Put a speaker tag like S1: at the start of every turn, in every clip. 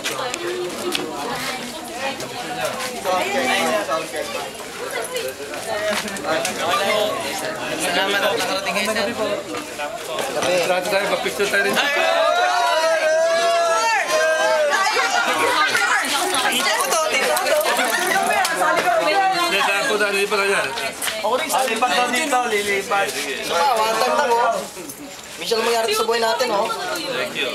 S1: Salamat at nakarating kayo, sir.
S2: Salamat tayo, mag-picture tayo rin. Saan po na, lilipat na yan.
S3: Lilipat na dito, lilipat.
S1: One time lang, oh. Michelle, mangyari sa buhay natin, oh.
S2: Thank you.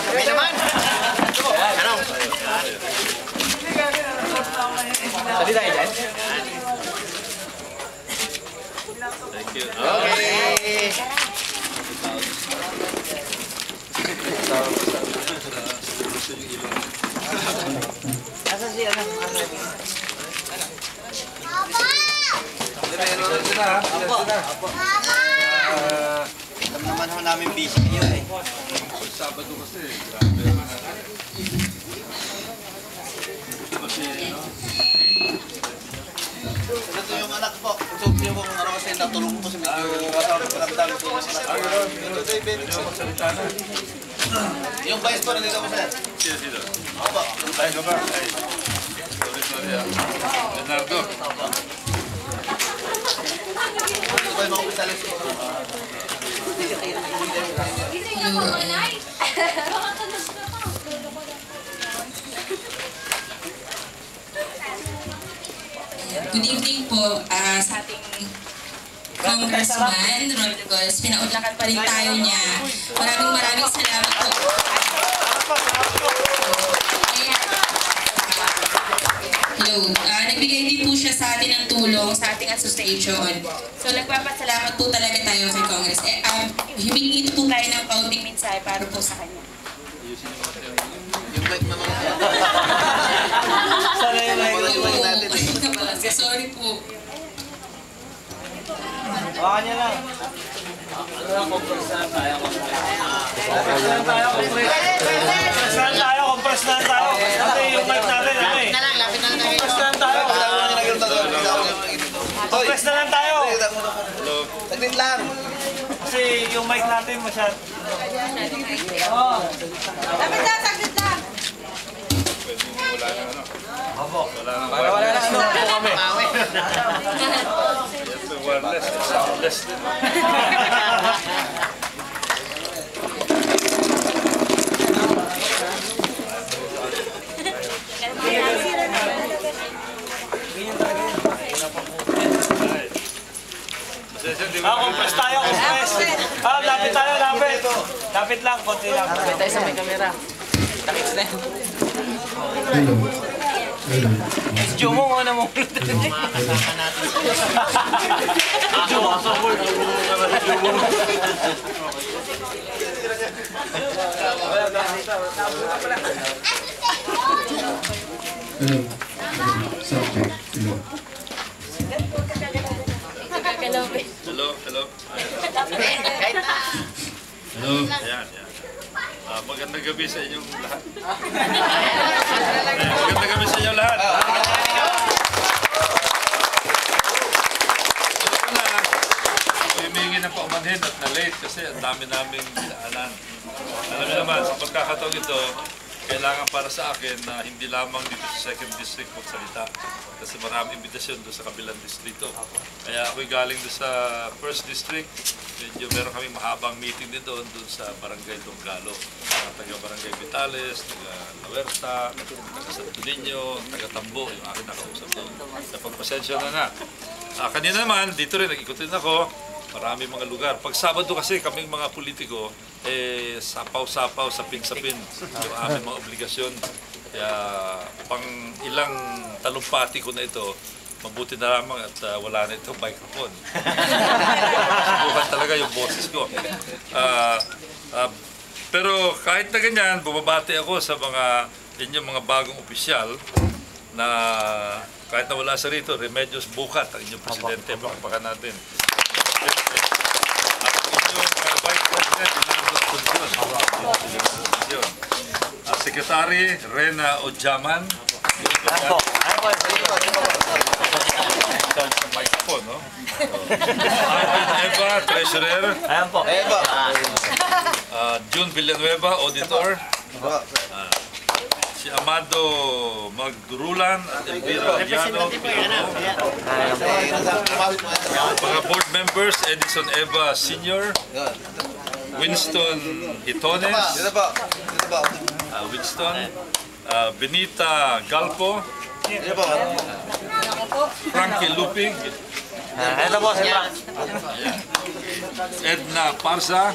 S4: Dito naman,
S1: Sabi tayo dyan?
S2: Thank you.
S1: Okay. Asan si ano? Alam naman ho namin busy kayo eh.
S2: Sabado kasi, grabe.
S1: Ito yung anak po. Ito yung ano kasi natulong po sa medyo kasama po yung vice po nandito po sir.
S2: Sino?
S1: Opo.
S2: Ay, ka ba? Ay. Sorry ah. Leonardo.
S1: Ito po yung mga pisalis po.
S5: Good evening po sa ating Congressman Rodriguez. Pinaunlakan pa rin tayo niya. Maraming salamat po. Hello. Nagbigay din po siya sa atin ng tulong sa ating association. So nagpapasalamat po talaga tayo kay Congress. Humingi po tayo ng kaunting mensahe para po sa kanya.
S1: Yung mic naman.
S3: Sana yung mic
S1: natin eh.
S5: Sorry po.
S3: Baka niya lang. Compress na tayo. Compress na tayo. Kasi yung mic natin, ano eh.
S1: Lapit na lang tayo.
S3: Compress na tayo. Compress na lang tayo.
S1: Saglit lang.
S3: Kasi yung mic natin masyad.
S4: Lapit na, saglit lang.
S2: Wala na ano.
S3: Opo.
S2: Wala na
S3: Ano po kami?
S2: wireless. Soundless din.
S3: Compress tayo, compress. Lapit tayo, lapit. Lapit lang, konti lang.
S1: Lapit tayo sa may camera. Takits na.
S6: Hello. Hello.
S1: Diyo mo, ano mo?
S6: Hello. Subject. Hello.
S2: Hello. Hello. Ayan. Magandang gabi sa inyong lahat. Magandang gabi sa inyong lahat. Humingi ng paumanhin at na-late kasi ang dami naming daanan. Alam niyo naman, sa pagkakataong ito, kailangan para sa akin na hindi lamang dito sa 2nd District magsalita kasi maraming imbitasyon doon sa kabilang distrito. Kaya ako'y galing doon sa 1st District, medyo meron kaming mahabang meeting din doon sa Barangay Donggalo. Taga-Barangay Vitales, taga-Lawerta, taga-Santo Niño, taga-Tambo, yung akin nakausap doon. Napagpasensya na. Kanina naman, dito rin, nag-ikot rin ako. Marami mga lugar. Pag Sabado kasi kaming mga politiko, sapaw-sapaw, sapin-sapin yung aming mga obligasyon. Kaya pang ilang talumpati ko na ito, mabuti na lamang at wala na itong microphone. Subukan talaga yung boses ko. Pero kahit na ganyan, bumabati ako sa mga inyong mga bagong opisyal na kahit na wala sa rito, Remedios Bukat, ang inyong presidente, pakpakan natin. At inyong Vice President, Secretary Rena Ojaman. Microphone, no? Eva, Treasurer.
S3: Ayan po.
S2: June Villanueva, Auditor. Si Amado Magdurulan at Elvira Liano. Mga board members, Edison Eva Sr., Winston Hitones, Winston, Benita Galpo, Frankie Lupig,
S3: Ito po si Frank.
S2: Edna Parza,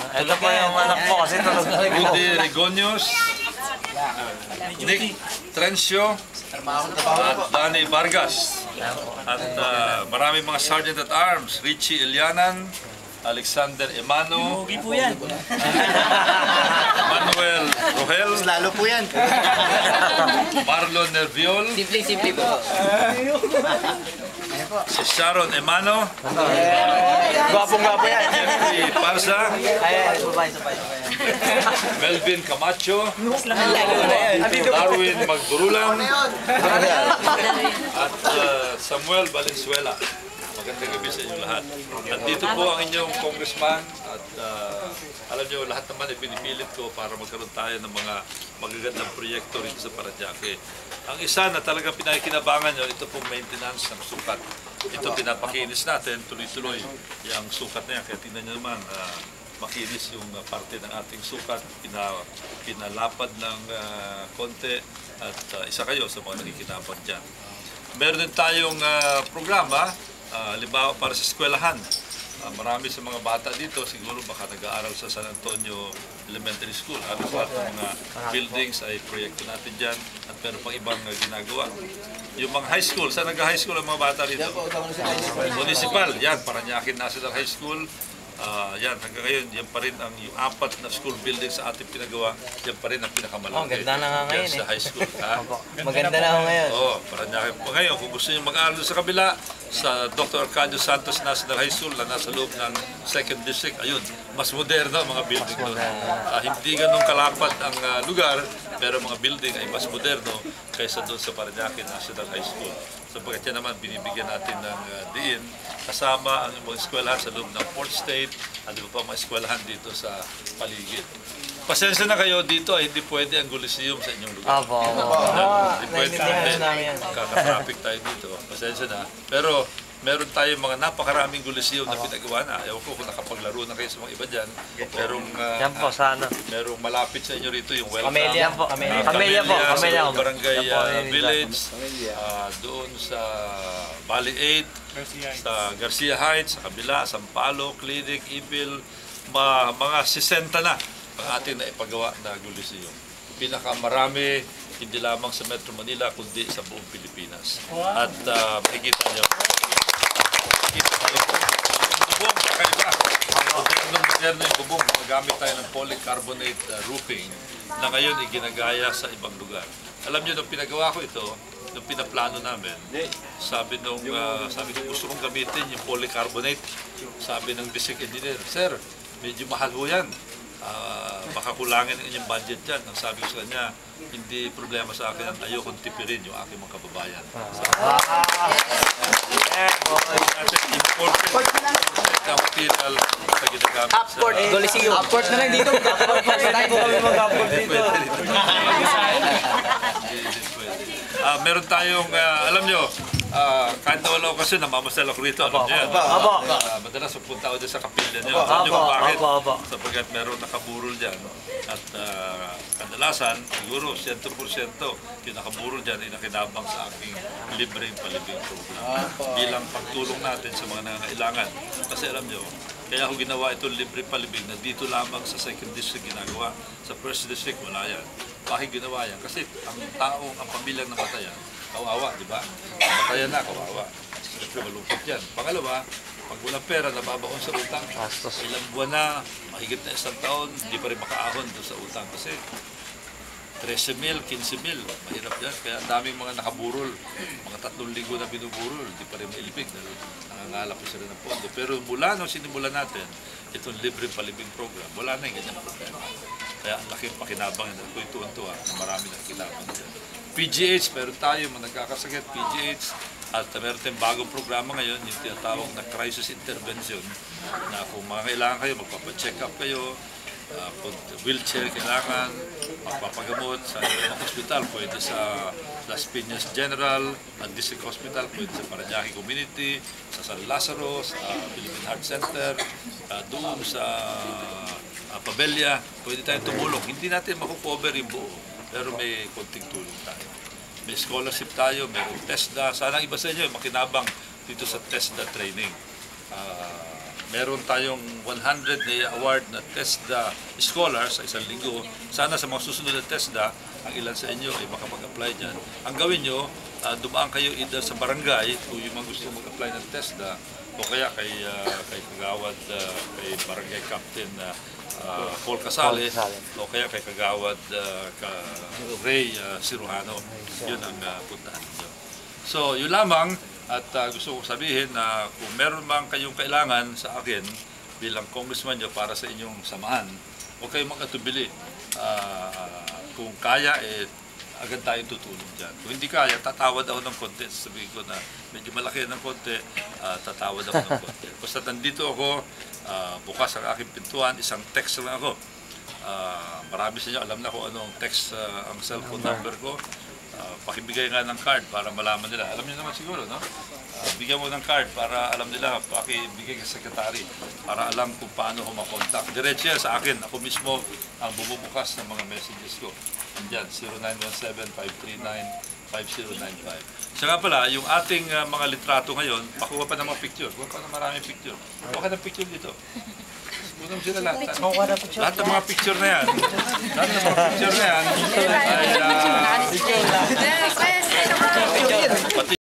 S3: Ito po yung anak po kasi tulog na rin po.
S2: Rudy Rigonios, Nick Trencio, at Danny Vargas. At marami mga Sergeant at Arms, Richie Ilianan, Alexander Emano, Manuel Rohel,
S1: Lalo po yan.
S2: Marlon Nerviol,
S7: Simple po.
S2: si Sharon Emano,
S3: Gwapong-gwapo yan.
S2: Jeffrey Parza,
S3: Ayan, sabay.
S2: Melvin Camacho, Darwin Magdurulang, at Samuel Valenzuela. Magandang gabi sa inyo lahat. At dito po ang inyong congressman at alam nyo, lahat naman ay pinipilit ko para magkaroon tayo ng mga magagandang proyekto rito sa Parañaque. Ang isa na talagang pinakikinabangan nyo, ito pong maintenance ng sukat. Ito pinapakinis natin, tuloy-tuloy yung sukat na yan. Kaya tingnan nyo naman, makinis yung parte ng ating sukat, pinalapad ng konti at isa kayo sa mga nakikinabang dyan. Meron din tayong programa, halimbawa para sa eskwelahan. Marami sa mga bata dito siguro baka nag-aaral sa San Antonio Elementary School. Halos lahat ng mga buildings ay proyekto natin dyan at meron pang ibang ginagawa. Yung mga high school, saan nag-high school ang mga bata dito? Municipal, yan, Parañaque National High School. Yan, hanggang ngayon, yan pa rin ang yung 4 na school building sa ating pinagawa, yan pa rin ang pinakamalaki.
S3: Ganda na nga ngayon
S2: sa high school.
S3: Maganda na ako ngayon.
S2: Oo, Parañaque. Ngayon, kung gusto nyo mag-aaral sa kabila, sa Dr. Arcadio Santos National High School na nasa loob ng 2nd District, ayun, mas moderno ang mga building doon. Hindi ganun kalapad ang lugar, pero mga building ay mas moderno kaysa doon sa Parañaque National High School. Sapagkat yan naman binibigyan natin ng diin kasama ang mga eskwelahan sa loob ng Port State at iba pa mga eskwelahan dito sa paligid. Pasensya na kayo dito ay hindi pwede ang Coliseum sa inyong lugar. Hindi pwede kaka-traffic tayo dito. Pasensya na. Pero meron tayong mga napakaraming Coliseum na pinagawa na. Ewan ko kung nakapaglaro na kayo sa mga iba dyan.
S3: Yan po, sana.
S2: Merong malapit sa inyo rito yung Welcome.
S3: Camellia po. Camellia po.
S2: Sa Barangay Village. Doon sa Valley 8. Sa Garcia Heights, sa kabila, Sampalo, Clinic, Ipil. Mga 60 na ang ating naipagawa na Coliseum. Pinakamarami, hindi lamang sa Metro Manila, kundi sa buong Pilipinas. At makikita nyo. Bubong, kakaiba. Moderno yung bubong. Magamit tayo ng polycarbonate roofing na ngayon ay ginagaya sa ibang lugar. Alam nyo, nung pinagawa ko ito, nung pinaplano namin, sabi ko gusto kong gamitin yung polycarbonate. Sabi ng district engineer, Sir, medyo mahal ho yan. Baka kulangin ang inyong budget dyan. Ang sabi ko sa kanya, hindi problema sa akin, ayokong tipirin yung aking mga kababayan. Material na ginagamit sa...
S7: Upward na lang dito.
S2: Meron tayong, alam nyo, kahit na wala ko kasi namamasal ako rito, alam nyo yan. Madalas pupunta ako dyan sa kapilya nyo. Alam nyo kung bakit? Sapagkat meron nakaburol dyan. At kadalasan, siguro 100% yung nakaburol dyan ay nakinabang sa aking libreng palibing program. Bilang pagtulong natin sa mga nangangailangan. Kasi alam nyo, kaya ako ginawa itong libre palibing na dito lamang sa 2nd District ginagawa. Sa 1st District wala yan. Bakit ginawa yan? Kasi ang pamilyang namatayan, kawawa, di ba? Namatayan na, kawawa. Siyempre malungkot yan. Pangalawa, Pag walang pera, nababaon sa utang. Ilang buwan na, mahigit na isang taon, hindi pa rin makaahon doon sa utang. Kasi 13,000, 15,000, mahirap yan. Kaya ang daming mga nakaburol, mga 3 linggo na binuburol, hindi pa rin mailibig dahil nangangalap pa sila ng pondo. Pero mula nung sinimulan natin, itong libreng palibing program, wala na yung ganyan problema. Kaya ang laking pakinabang yun. Ako'y tuwan-tuwa na marami nakikinabang dyan. PGH, meron tayo, mga nagkakasakit, PGH, at meron tayong bagong programa ngayon, yung tinatawag na crisis intervention, na kung mga kailangan kayo, magpapacheck up kayo, kung wheelchair kailangan, magpapagamot sa hospital, pwede sa Las Piñas General, at District Hospital, pwede sa Parañaque Community, sa San Lazaro, sa Philippine Heart Center, doon sa Pabella, pwede tayong tumulong. Hindi natin makukover yung buo, pero may konting tulong tayo. May scholarship tayo, mayroong TESDA. Sana ang iba sa inyo makinabang dito sa TESDA training. Meron tayong 100 na award na TESDA scholars sa isang linggo. Sana sa mga susunod na TESDA, ang ilan sa inyo ay makapag-apply dyan. Ang gawin nyo, dumaan kayo either sa barangay kung yung mga gusto mag-apply ng TESDA o kaya kay Kagawad, kay Barangay Captain Paul Casale o kaya kay Kagawad Ray Cirujano. Yun ang puntahan ninyo. So, yun lamang. At gusto ko sabihin na kung meron mang kayong kailangan sa akin bilang congressman nyo para sa inyong samahan, huwag kayong mag-atubili. Kung kaya, agad tayong tutulong dyan. Kung hindi kaya, tatawad ako ng konti. Sabihin ko na medyo malaki ng konti, tatawad ako ng konti. Basta nandito ako, bukas ang aking pintuan, isang text lang ako. Marami sa inyo alam na kung anong text ang cellphone number ko. Pakibigay nga ng card para malaman nila. Alam niyo naman siguro, no? Bigyan mo ng card para alam nila, pakibigay ka secretary para alam kung paano ko makontak. Diretso yan sa akin. Ako mismo ang bumubukas ng mga messages ko. Andyan, 0917-539-5095. Siya nga pala, yung ating mga litrato ngayon, pakuha pa ng mga picture. Kuha pa ng maraming picture. Kuha ka ng picture dito. Unang sila lahat. Lahat ng mga picture na yan. Lahat ng mga picture na yan ay